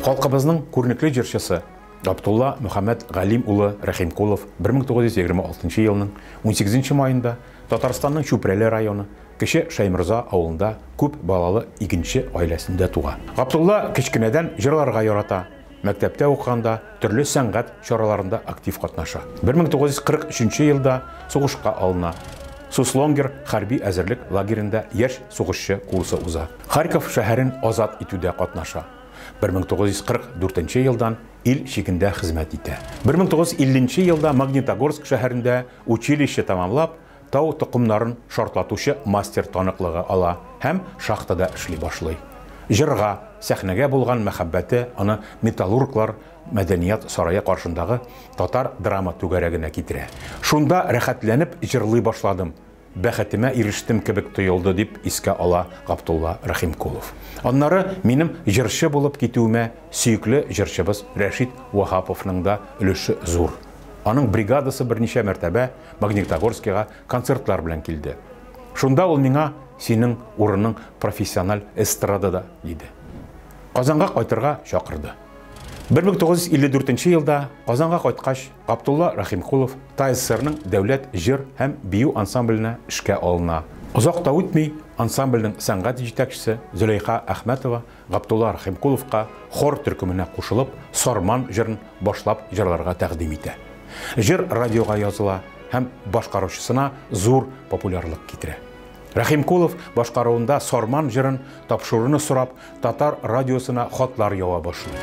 Халкыбызның күренекле җырчысы Габдулла Мөхәммәд Галим улы Рәхимкулов 1926 елның 18 майында Татарстанның Чүпрәле районы Кече Шаймырза авылында күп балалы икенче гаиләсендә туга. Габдулла кечкенәдән җырларга ярата. Мәктәптә укыганда төрле сәнгать чараларында актив катнаша. 1943 елда сугышка алына. Суслонгер хәрби әзерлек лагерендә яшь сугышчы курсы уза. Харьков шәһәрен азат итүдә катнаша. 1944 елдан ил чигендә хезмәт итә. 1950 елда Магнитогорск шәһәрендә училище тамамлап, тау токымнарын шартлатучы мастер таныклыгы ала һәм шахтада эшли башлый. Җырга, сәхнәгә булган мәхәббәте аны металлурглар мәдәният сарае каршындагы татар драма түгәрәгенә китерә. Шунда рәхәтләнеп җырлый башладым. Бәхетемә ирештем кебек тоелды дип искә ала Габдулла Рәхимкулов. Аннары минем җырчы булып китүемә сөекле җырчыбыз Рәшит Вахаповның да өлеше зур. Аның бригадасы берничә мәртәбә Магнитогорскига концертлар белән килде. Шунда ул миңа синең урының профессиональ эстрадада диде. Казанга кайтырга чакырды. 1954 елда Казанга кайткач Габдулла Рәхимкулов ТССРның дәүләт җыр һәм бию ансамбленә эшкә алына. Озак та үтми ансамбльнең сәнгать җитәкчесе Зөләйха Әхмәтова Габдулла Рәхимкуловка хор төркеменә кушылып, Сарман җырын башлап җырларга тәкъдим итә. Җыр радиога языла һәм башкаручысына зур популярлык китерә. Рәхимкулов башкаруында Сарман җырын тапшыруны сорап, татар радиосына хатлар ява башлый.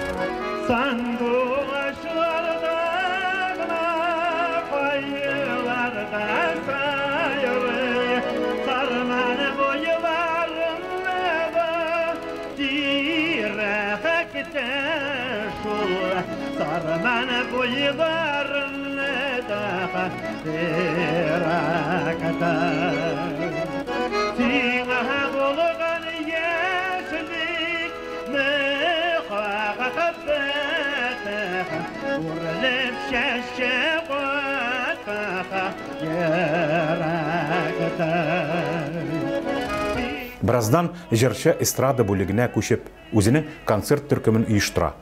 Birazdan җырчы эстрада бүлегенә күчеп, үзенең концерт төркемен оештыра.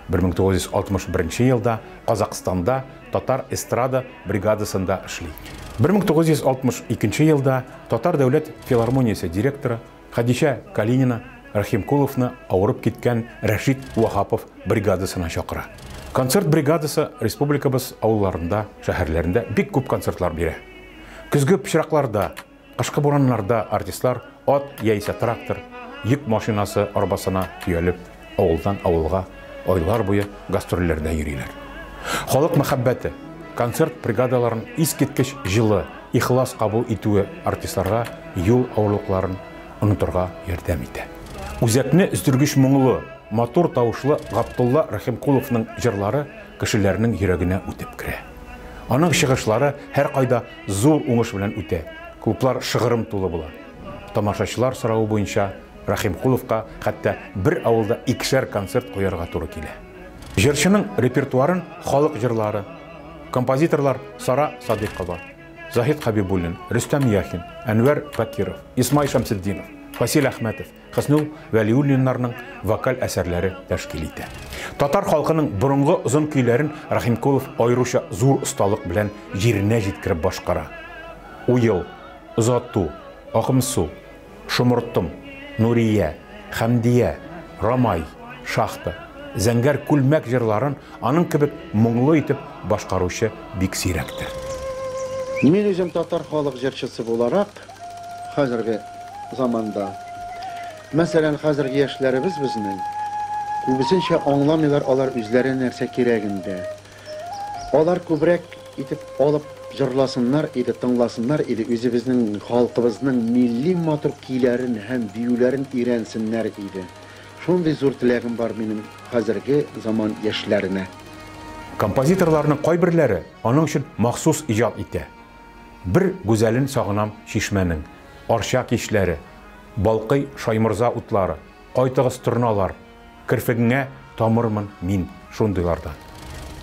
1961 елда Казакстанда татар эстрада бригадасында эшли. 1962 елда татар дәүләт филармониясе директоры Хадича Калинина Рәхимкуловны авырып киткән Рәшит Вахапов бригадасына чакыра. Концерт бригадасы республикабыз авылларында, шәһәрләрендә бик күп концертлар бирә. Көзге пычракларда, кышкы бураннарда артистлар ат яисә трактор, йөк машинасы арбасына төялеп, авылдан авылга айлар буе гастрольләрдә йөриләр. Халык мәхәббәте, концерт бригадаларын искиткеч җылы, ихлас кабул итүе артистларга юл авырлыкларын онытырга ярдәм итә. Үзәкне өстергеч моңлы, матур тавышлы Габдулла Рәхимкуловның җырлары кешеләрнең йөрәгенә үтеп керә. Аның чыгышлары һәр кайда зур уңыш белән үтә. Клублар шыгырым тулы була. Тамашачылар сорауы буенча Рәхимкуловка хәтта бер авылда икешәр концерт куярга туры килә. Җырчының репертуарын халык җырлары, композиторлар Сара Садыйкова, Захид Хабибуллин, Рөстәм Яхин, Әнвәр Бакиров, Исмай Шамсетдинов, Фасил Әхмәтов, Хыснул Вәлиуллиннарның вокаль әсәрләре тәшкил итә. Татар халкының борынгы озын көйләрен Рәхимкулов аеруча зур осталык белән җиренә җиткереп башкара. Уел, Озату, Акымсу, Шомырттым, Нурия, Хәмдия, Рамай, Шахта, Зәңгәр күлмәк җырларын аның кебек моңлы итеп башкаручы бик сирәктер. Мин үзем татар халык җырчысы буларак хәзерге заманда, мәсәлән, хәзерге яшьләребез безнең күбесенчә аңламыйлар алар үзләре нәрсә кирәгендә. Алар күбрәк итеп алып җырласыннар иде, тыңласыннар иде, үзебезнең халкыбызның милли матур көйләрен һәм биюләрен өйрәнсеннәр иде. Шундый зур теләгем бар минем хәзерге заман яшьләренә. Композиторларның кайберләре аның өчен махсус иҗат итә. Бер гүзәлен сагынам Шишмәнең, Арча кичләре, Балкый Шаймырза утлары, Кайтыгыз торналар, Кирфегеңә тамырмын мин шундыйлардан.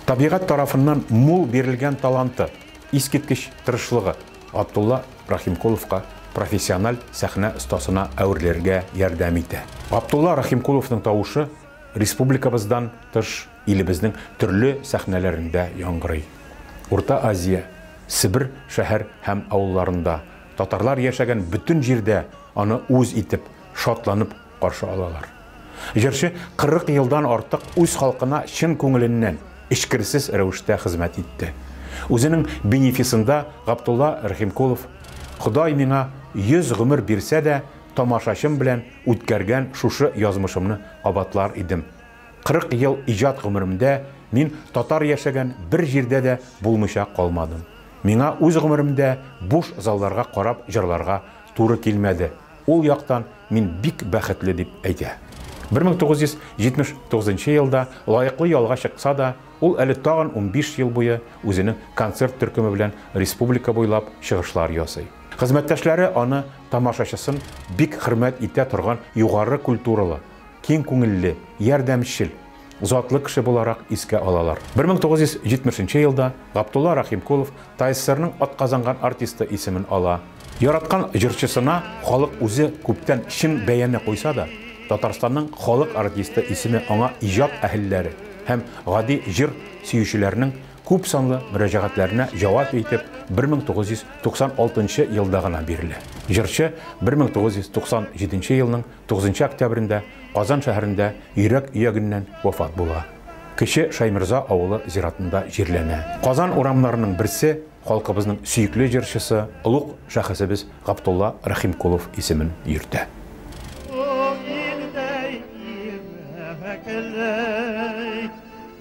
Табигать тарафыннан мул бирелгән таланты, искиткеч тырышлыгы Габдулла Рәхимкуловка профессиональ сәхнә остасына әверләргә ярдәм итә. Габдулла Рәхимкуловның тавышы республикабыздан тыш илебезнең төрле сәхнәләрендә яңгырый. Урта Азия, Сибир шәһәр һәм авылларында татарлар яшәгән бөтен җирдә аны үз итеп, шатланып каршы алалар. Җырчы 40 елдан артык үз халкына чын күңеленнән, эчкерсез рәвештә хезмәт итте. Үзенең бенефисында Габдулла Рәхимкулов Ходай миңа 100 гомер бирсә дә, тамашачым белән үткәргән шушы язмышымны кабатлар идем. 40 ел иҗат гомеремдә мин татар яшәгән бер җирдә дә булмыйча калмадым. Миңа үз гомеремдә буш залларга карап җырларга туры килмәде. Ул яктан мин бик бәхетле дип әйтә. 1979 елда лаеклы ялга чыкса да, ул әле тагын 15 ел буе үзенең концерт төркеме белән республика буйлап чыгышлар ясый. Хезмәттәшләре аны тамашачысын бик хөрмәт итә торган югары культуралы, киң күңелле, ярдәмчел, затлы кеше буларак искә алалар. 1970 елда Габдулла Рәхимкулов ТССРның атказанган артисты исемен ала. Яраткан җырчысына халык үзе күптән чын бәяне куйса да, Татарстанның халык артисты исеме аңа иҗат әһелләре һәм гади җыр сөючеләрнең күп санлы мөрәҗәгатьләренә җавап итеп 1996 елда гына бирелә. Җырчы 1997 елның 9 октябрендә Казан шәһәрендә йөрәк өягеннән вафат була. Кече Шаймырза авылы зиратында җирләнә. Казан урамнарының берсе халкыбызның сөйкле җырчысы, улуг шәхесебез Габдулла Рәхимкулов исемен йөртә.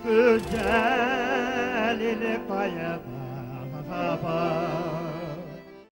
Güzel ile kayaba